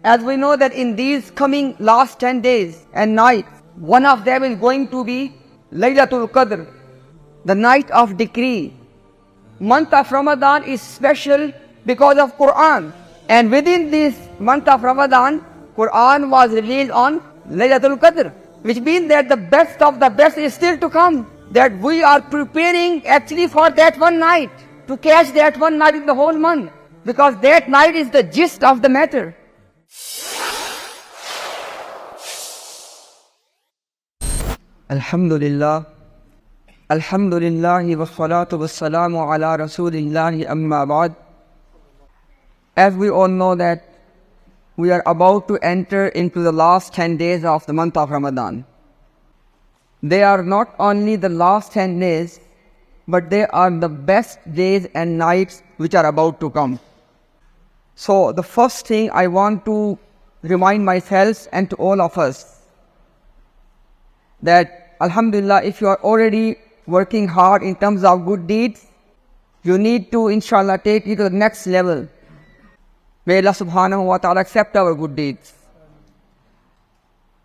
As we know that in these coming last 10 days and nights, one of them is going to be Laylatul Qadr, the night of decree. Month of Ramadan is special because of Quran. And within this month of Ramadan, Quran was revealed on Laylatul Qadr, which means that the best of the best is still to come. That we are preparing actually for that one night, to catch that one night in the whole month. Because that night is the gist of the matter. Alhamdulillah. Alhamdulillahi wa salatu wa salamu ala rasulillahi amma ba'd. As we all know that we are about to enter into the last 10 days of the month of Ramadan. They are not only the last 10 days, but they are the best days and nights which are about to come. So the first thing I want to remind myself and to all of us, that Alhamdulillah, if you are already working hard in terms of good deeds, you need to inshallah take it to the next level. May Allah subhanahu wa ta'ala accept our good deeds.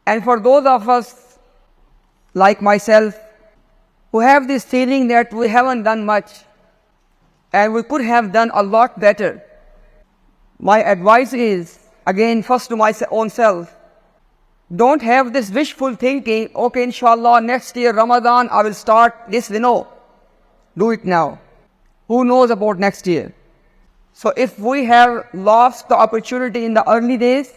And for those of us like myself who have this feeling that we haven't done much and we could have done a lot better, my advice is, again, first to my own self, don't have this wishful thinking, okay, inshallah, next year Ramadan I will start this. No, do it now. Who knows about next year? So if we have lost the opportunity in the early days,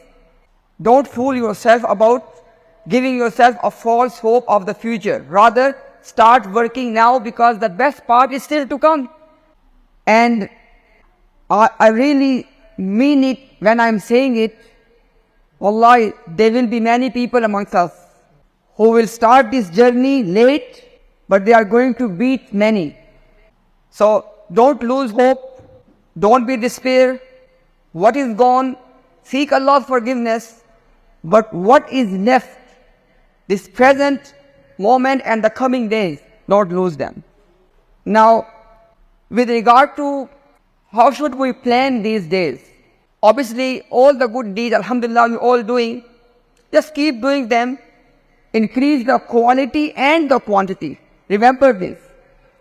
don't fool yourself about giving yourself a false hope of the future. Rather, start working now, because the best part is still to come. And I really mean it when I'm saying it. Wallahi, there will be many people amongst us who will start this journey late, but they are going to beat many. So don't lose hope. Don't be despair. What is gone, seek Allah's forgiveness. But what is left, this present moment and the coming days, don't lose them. Now, with regard to how should we plan these days? Obviously, all the good deeds, alhamdulillah, we're all doing. Just keep doing them. Increase the quality and the quantity. Remember this.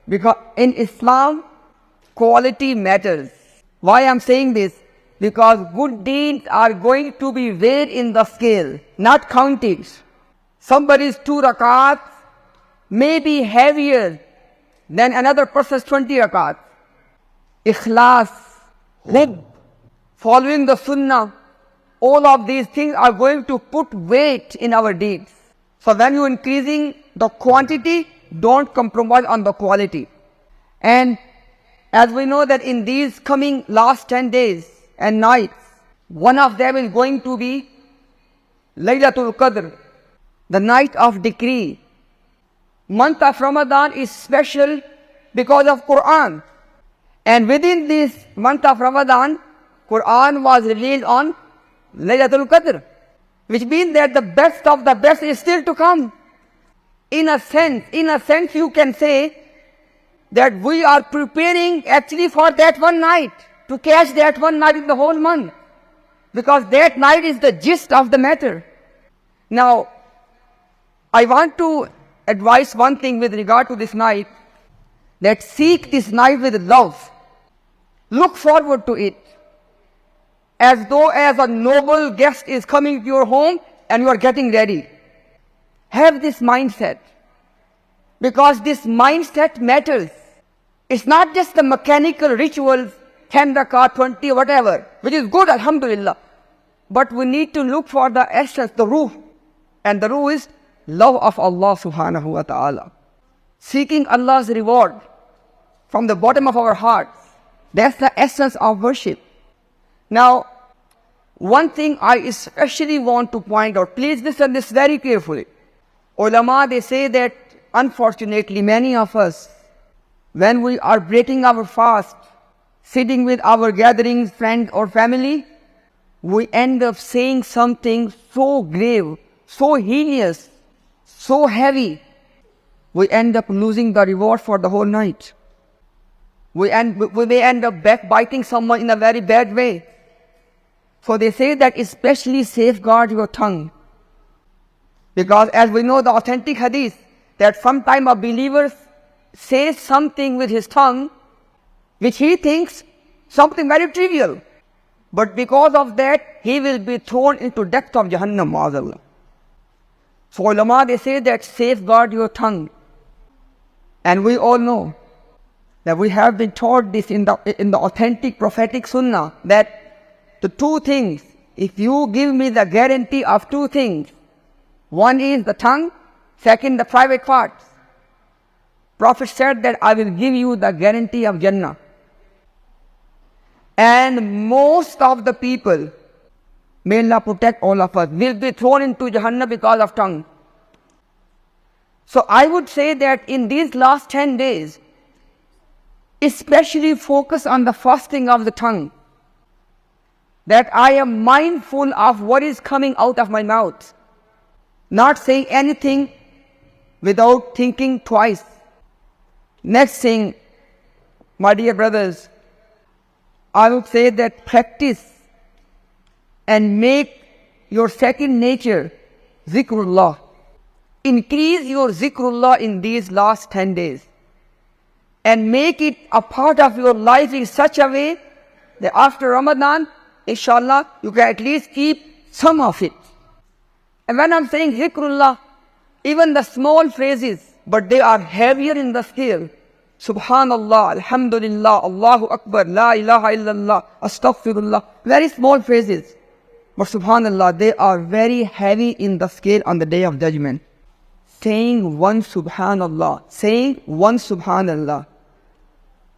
Because in Islam, quality matters. Why I'm saying this? Because good deeds are going to be weighed in the scale, not counted. Somebody's 2 rakats may be heavier than another person's 20 rakats. Ikhlas, hubb, following the sunnah, all of these things are going to put weight in our deeds. So when you're increasing the quantity, don't compromise on the quality. And as we know that in these coming last 10 days and nights, one of them is going to be Laylatul Qadr, the night of decree. Month of Ramadan is special because of Quran. And within this month of Ramadan, Quran was revealed on Laylatul Qadr, which means that the best of the best is still to come. In a sense you can say that we are preparing actually for that one night, to catch that one night in the whole month. Because that night is the gist of the matter. Now, I want to advise one thing with regard to this night, that seek this night with love. Look forward to it, as though as a noble guest is coming to your home and you are getting ready. Have this mindset, because this mindset matters. It's not just the mechanical rituals, 10 rakat, 20, whatever, which is good, alhamdulillah. But we need to look for the essence, the ruh. And the ruh is love of Allah subhanahu wa ta'ala. Seeking Allah's reward from the bottom of our hearts. That's the essence of worship. Now, one thing I especially want to point out, please listen this very carefully. Ulama, they say that unfortunately many of us, when we are breaking our fast, sitting with our gatherings, friends or family, we end up saying something so grave, so heinous, so heavy, we end up losing the reward for the whole night. We may end up backbiting someone in a very bad way. So they say that especially safeguard your tongue. Because as we know the authentic hadith, that sometime a believer says something with his tongue which he thinks something very trivial. But because of that, he will be thrown into depth of Jahannam, ma'azallah. So ulama, they say that safeguard your tongue. And we all know that we have been taught this in the authentic prophetic sunnah, that the two things, if you give me the guarantee of two things, one is the tongue, second the private parts. Prophet said that I will give you the guarantee of Jannah. And most of the people, may Allah protect all of us, will be thrown into Jahannam because of tongue. So I would say that in these last 10 days, especially focus on the fasting of the tongue. That I am mindful of what is coming out of my mouth. Not saying anything without thinking twice. Next thing, my dear brothers, I would say that practice and make your second nature zikrullah. Increase your zikrullah in these last 10 days. And make it a part of your life in such a way that after Ramadan, inshallah, you can at least keep some of it. And when I'm saying zikrullah, even the small phrases, but they are heavier in the scale. Subhanallah, Alhamdulillah, Allahu Akbar, La ilaha illallah, Astaghfirullah. Very small phrases. But Subhanallah, they are very heavy in the scale on the Day of Judgment. Saying one Subhanallah,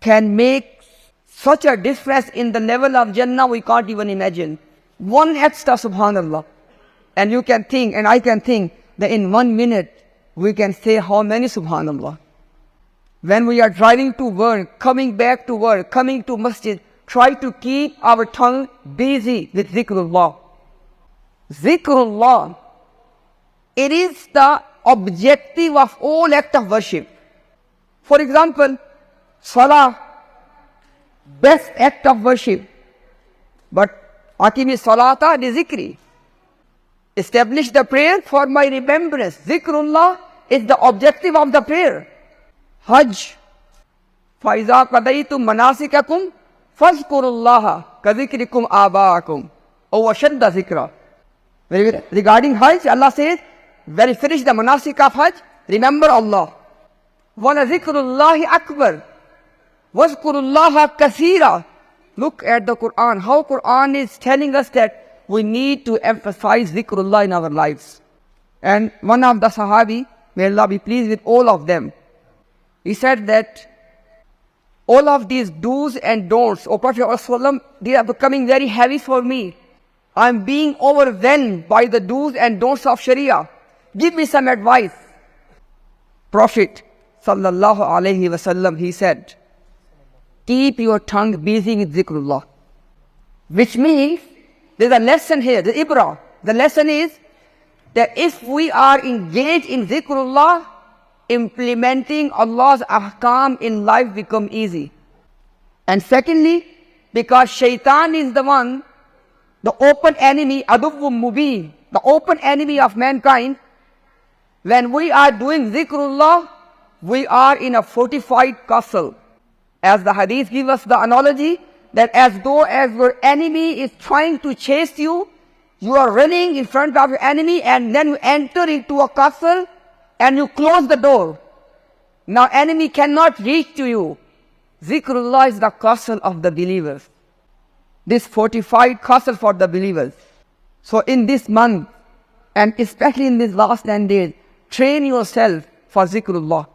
can make such a difference in the level of Jannah we can't even imagine. One extra Subhanallah. And you can think, and I can think, that in 1 minute, we can say how many Subhanallah. When we are driving to work, coming back to work, coming to masjid, try to keep our tongue busy with zikrullah. Zikrullah, it is the objective of all act of worship. For example, salah, best act of worship. But Aqimi salata li zikri. Establish the prayer for my remembrance. Zikrullah is the objective of the prayer. Hajj. فَإِذَا قَضَيْتُمْ مَنَاسِكَكُمْ فَاذْكُرُوا اللَّهَ كَذِكْرِكُمْ آبَاءَكُمْ أَوْ أَشَدَّ ذِكْرًا. Regarding Hajj, Allah says, when you finish the manasik of Hajj, remember Allah. وَلَذِكْرُ اللَّهِ أَكْبَرُ وَاذْكُرُوا اللَّهَ كَثِيرًا. Look at the Quran, how Quran is telling us that we need to emphasize zikrullah in our lives. And one of the Sahabi, may Allah be pleased with all of them, he said that all of these do's and don'ts, O Prophet ﷺ, they are becoming very heavy for me. I am being overwhelmed by the do's and don'ts of Sharia. Give me some advice. Prophet sallallahu alaihi wasallam, he said, keep your tongue busy with zikrullah. Which means, there's a lesson here, the ibrah. The lesson is that if we are engaged in zikrullah, implementing Allah's ahkam in life become easy. And secondly, because shaitan is the one, the open enemy, aduwwum mubin, the open enemy of mankind, when we are doing zikrullah, we are in a fortified castle. As the hadith gives us the analogy, that as though as your enemy is trying to chase you, you are running in front of your enemy and then you enter into a castle and you close the door. Now enemy cannot reach to you. Zikrullah is the castle of the believers. This fortified castle for the believers. So in this month, and especially in these last 10 days, train yourself for zikrullah.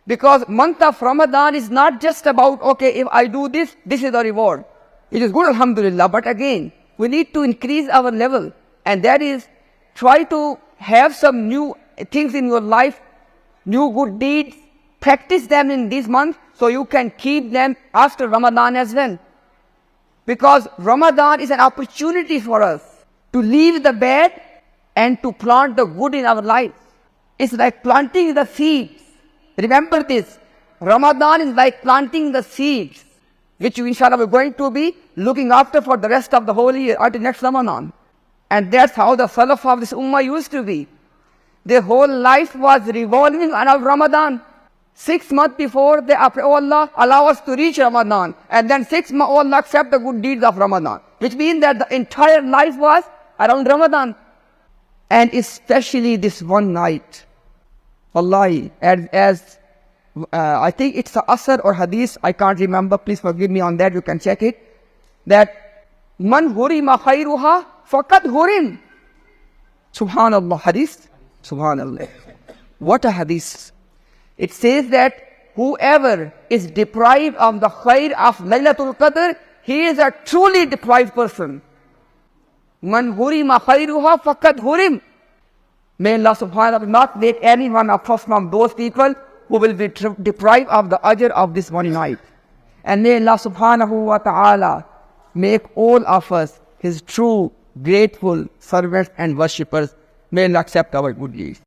Because month of Ramadan is not just about, okay, if I do this, this is the reward. It is good, alhamdulillah, but again, we need to increase our level. And that is, try to have some new things in your life, new good deeds, practice them in this month so you can keep them after Ramadan as well. Because Ramadan is an opportunity for us to leave the bad and to plant the good in our lives. It's like planting the seeds. Remember this, Ramadan is like planting the seeds. which inshallah we're going to be looking after for the rest of the whole year until next Ramadan. And that's how the Salaf of this Ummah used to be. Their whole life was revolving around Ramadan. 6 months before, they pray, oh Allah, allow us to reach Ramadan. And then 6 months, oh Allah, accept the good deeds of Ramadan. Which means that the entire life was around Ramadan. And especially this one night. Wallahi, as I think it's a asr or hadith, I can't remember, please forgive me on that, you can check it. That, man hurima khairuha faqad hurim. Subhanallah, hadith. Subhanallah. What a hadith. It says that whoever is deprived of the khair of Laylatul Qadr, he is a truly deprived person. Man hurima khairuha faqad hurim. May Allah subhanahu wa ta'ala not make any one of us from those people who will be deprived of the ajr of this one night. And may Allah subhanahu wa ta'ala make all of us His true, grateful servants and worshippers. May Allah accept our good deeds.